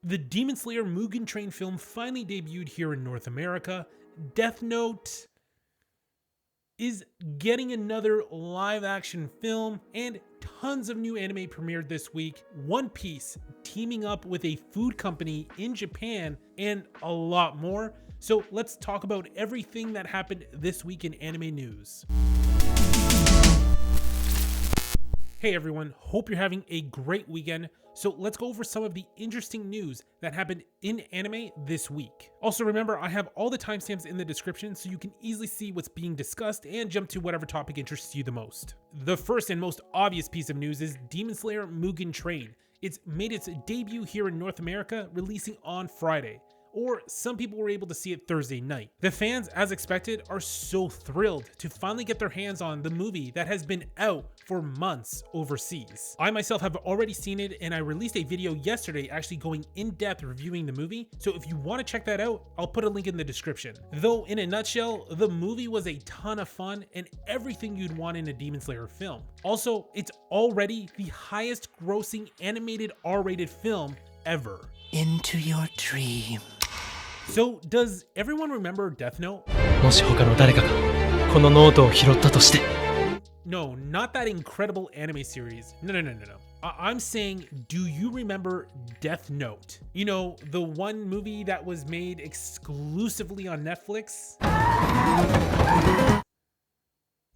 The Demon Slayer Mugen Train film finally debuted here in North America. Death Note is getting another live action film, and tons of new anime premiered this week. One Piece teaming up with a food company in Japan, and a lot more. So let's talk about everything that happened this week in anime news. Hey everyone, hope you're having a great weekend. So let's go over some of the interesting news that happened in anime this week. Also remember, I have all the timestamps in the description so you can easily see what's being discussed and jump to whatever topic interests you the most. The first and most obvious piece of news is Demon Slayer Mugen Train. It's made its debut here in North America, releasing on Friday. Or some people were able to see it Thursday night. The fans, as expected, are so thrilled to finally get their hands on the movie that has been out for months overseas. I myself have already seen it, and I released a video yesterday actually going in depth reviewing the movie, so if you want to check that out, I'll put a link in the description. Though in a nutshell, the movie was a ton of fun and everything you'd want in a Demon Slayer film. Also, it's already the highest grossing animated R-rated film ever. Into your dream. So, does everyone remember Death Note? もし他の誰かがこのノートを拾ったとして。 No, not that incredible anime series. No. I'm saying, do you remember Death Note? You know, the one movie that was made exclusively on Netflix?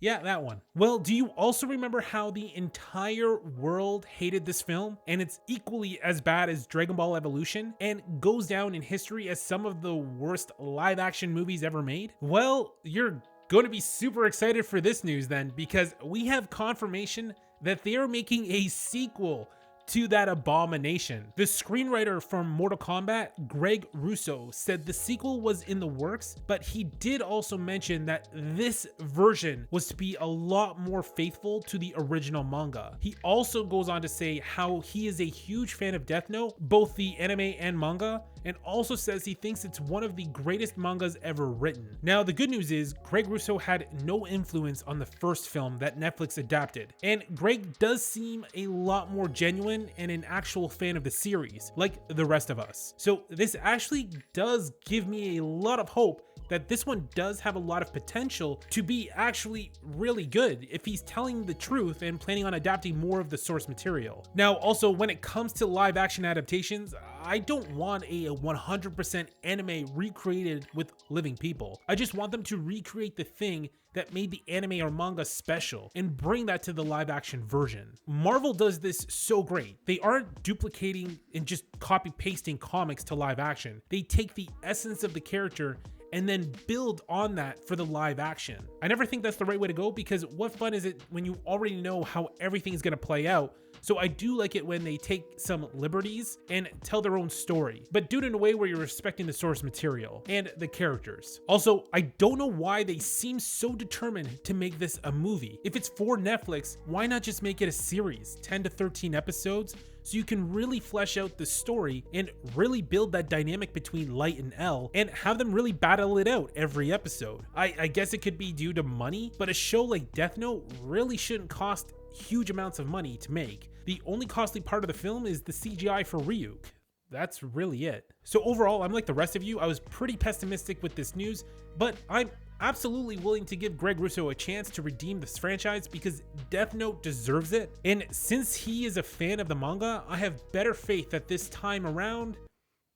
Yeah, that one. Well, do you also remember how the entire world hated this film? And it's equally as bad as Dragon Ball Evolution and goes down in history as some of the worst live action movies ever made? Well, you're going to be super excited for this news then, because we have confirmation that they are making a sequel to that abomination. The screenwriter from Mortal Kombat, Greg Russo, said the sequel was in the works, but he did also mention that this version was to be a lot more faithful to the original manga. He also goes on to say how he is a huge fan of Death Note, both the anime and manga, and also says he thinks it's one of the greatest mangas ever written. Now, the good news is Greg Russo had no influence on the first film that Netflix adapted, and Greg does seem a lot more genuine and an actual fan of the series, like the rest of us. So this actually does give me a lot of hope that this one does have a lot of potential to be actually really good if he's telling the truth and planning on adapting more of the source material. Now, also, when it comes to live action adaptations, I don't want a 100% anime recreated with living people. I just want them to recreate the thing that made the anime or manga special and bring that to the live action version. Marvel does this so great. They aren't duplicating and just copy pasting comics to live action. They take the essence of the character and then build on that for the live action. I never think that's the right way to go, because what fun is it when you already know how everything's gonna play out? So I do like it when they take some liberties and tell their own story, but do it in a way where you're respecting the source material and the characters. Also, I don't know why they seem so determined to make this a movie. If it's for Netflix, why not just make it a series, 10 to 13 episodes, so you can really flesh out the story and really build that dynamic between Light and L and have them really battle it out every episode. I guess it could be due to money, but a show like Death Note really shouldn't cost huge amounts of money to make. The only costly part of the film is the CGI for Ryuk. That's really it. So overall, I'm like the rest of you. I was pretty pessimistic with this news, but I'm absolutely willing to give Greg Russo a chance to redeem this franchise because Death Note deserves it. And since he is a fan of the manga, I have better faith that this time around,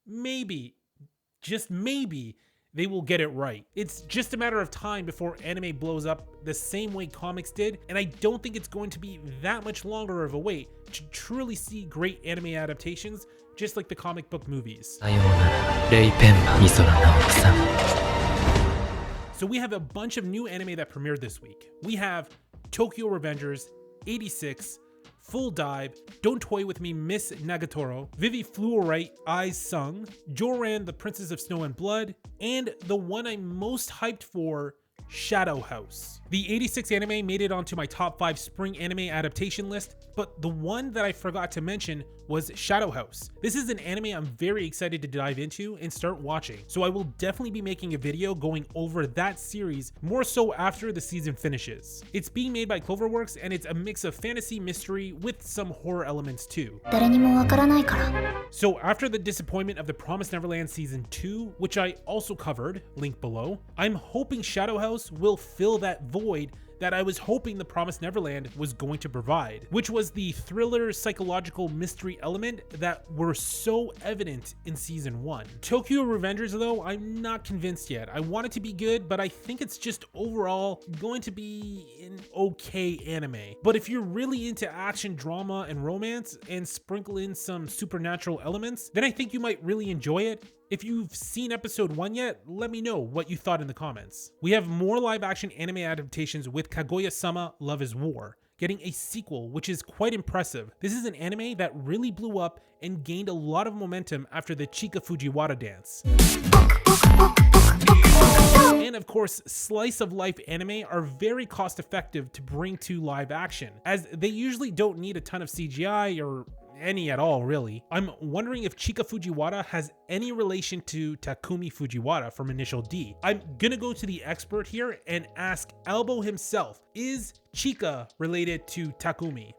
maybe, just maybe, they will get it right. It's just a matter of time before anime blows up the same way comics did, and I don't think it's going to be that much longer of a wait to truly see great anime adaptations, just like the comic book movies. So we have a bunch of new anime that premiered this week. We have Tokyo Revengers, 86, Full Dive, Don't Toy With Me Miss Nagatoro, Vivi Fluorite, Eyes Sung, Joran the Princess of Snow and Blood, and the one I'm most hyped for, Shadow House. The 86 anime made it onto my top 5 spring anime adaptation list, but the one that I forgot to mention was Shadow House. This is an anime I'm very excited to dive into and start watching, so I will definitely be making a video going over that series more so after the season finishes. It's being made by Cloverworks and it's a mix of fantasy mystery with some horror elements too. So after the disappointment of The Promised Neverland Season 2, which I also covered, link below, I'm hoping Shadow House will fill that void that I was hoping The Promised Neverland was going to provide, which was the thriller psychological mystery element that were so evident in season 1. Tokyo Revengers though, I'm not convinced yet. I want it to be good, but I think it's just overall going to be an okay anime. But if you're really into action, drama, and romance and sprinkle in some supernatural elements, then I think you might really enjoy it. If you've seen episode 1 yet, let me know what you thought in the comments. We have more live action anime adaptations with Kaguya-Sama Love is War, getting a sequel which is quite impressive. This is an anime that really blew up and gained a lot of momentum after the Chika Fujiwara dance. And of course, slice of life anime are very cost effective to bring to live action, as they usually don't need a ton of CGI or any at all, really. I'm wondering if Chika Fujiwara has any relation to Takumi Fujiwara from Initial D. I'm gonna go to the expert here and ask Albo himself, is Chika related to Takumi?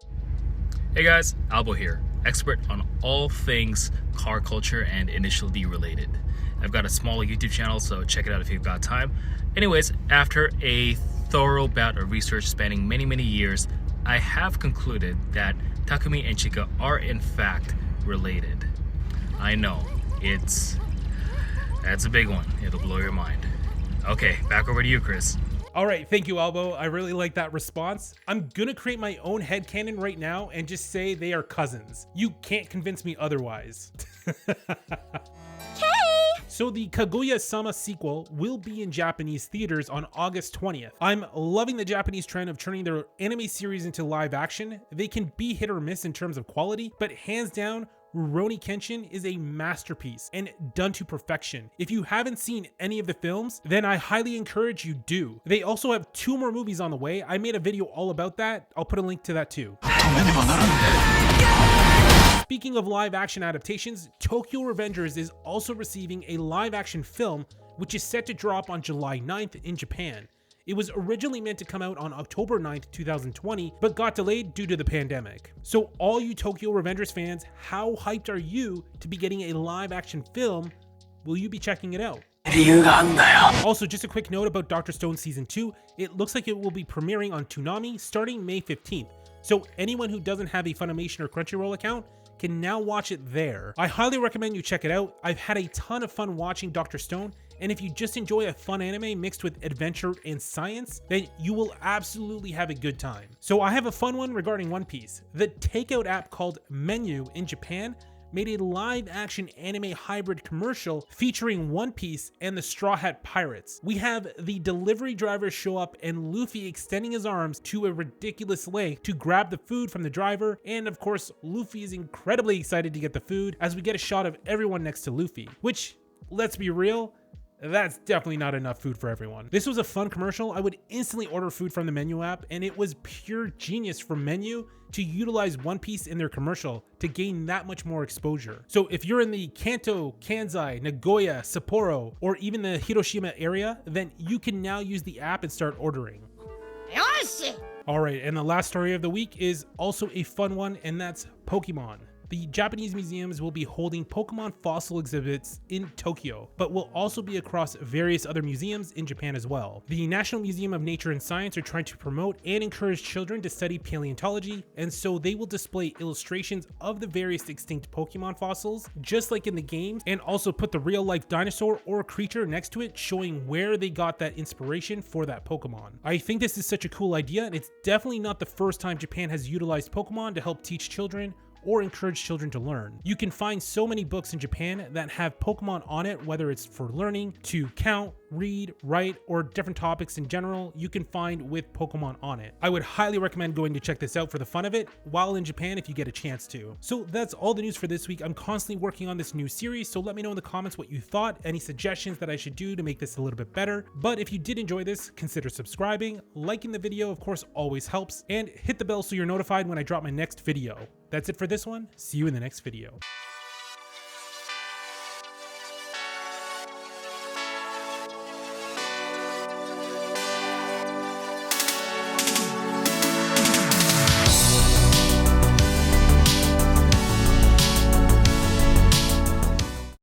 Hey guys, Albo here, expert on all things car culture and Initial D related. I've got a small YouTube channel, so check it out if you've got time. Anyways, after a thorough bout of research spanning many years, I have concluded that Takumi and Chika are in fact related. I know, that's a big one. It'll blow your mind. Okay, back over to you, Chris. All right, thank you, Albo. I really like that response. I'm gonna create my own headcanon right now and just say they are cousins. You can't convince me otherwise. So the Kaguya-Sama sequel will be in Japanese theaters on August 20th. I'm loving the Japanese trend of turning their anime series into live action. They can be hit or miss in terms of quality, but hands down, Rurouni Kenshin is a masterpiece and done to perfection. If you haven't seen any of the films, then I highly encourage you do. They also have 2 more movies on the way. I made a video all about that. I'll put a link to that too. Speaking of live action adaptations, Tokyo Revengers is also receiving a live action film which is set to drop on July 9th in Japan. It was originally meant to come out on October 9th, 2020, but got delayed due to the pandemic. So all you Tokyo Revengers fans, how hyped are you to be getting a live action film? Will you be checking it out? Also, just a quick note about Dr. Stone Season 2, it looks like it will be premiering on Toonami starting May 15th. So anyone who doesn't have a Funimation or Crunchyroll account can now watch it there. I highly recommend you check it out. I've had a ton of fun watching Dr. Stone, and if you just enjoy a fun anime mixed with adventure and science, then you will absolutely have a good time. So I have a fun one regarding One Piece. The takeout app called Menu in Japan made a live action anime hybrid commercial featuring One Piece and the Straw Hat Pirates. We have the delivery driver show up and Luffy extending his arms to a ridiculous length to grab the food from the driver, and of course Luffy is incredibly excited to get the food as we get a shot of everyone next to Luffy, which, let's be real, that's definitely not enough food for everyone. This was a fun commercial. I would instantly order food from the Menu app, and it was pure genius from Menu to utilize One Piece in their commercial to gain that much more exposure. So if you're in the Kanto, Kansai, Nagoya, Sapporo, or even the Hiroshima area, then you can now use the app and start ordering. Alright, and the last story of the week is also a fun one, and that's Pokemon. The Japanese museums will be holding Pokemon fossil exhibits in Tokyo, but will also be across various other museums in Japan as well. The National Museum of Nature and Science are trying to promote and encourage children to study paleontology, and so they will display illustrations of the various extinct Pokemon fossils, just like in the games, and also put the real-life dinosaur or creature next to it, showing where they got that inspiration for that Pokemon. I think this is such a cool idea, and it's definitely not the first time Japan has utilized Pokemon to help teach children or encourage children to learn. You can find so many books in Japan that have Pokemon on it, whether it's for learning, to count, read, write, or different topics in general, you can find with Pokemon on it. I would highly recommend going to check this out for the fun of it while in Japan if you get a chance to. So that's all the news for this week. I'm constantly working on this new series, so let me know in the comments what you thought, any suggestions that I should do to make this a little bit better. But if you did enjoy this, consider subscribing, liking the video, of course, always helps, and hit the bell so you're notified when I drop my next video. That's it for this one. See you in the next video.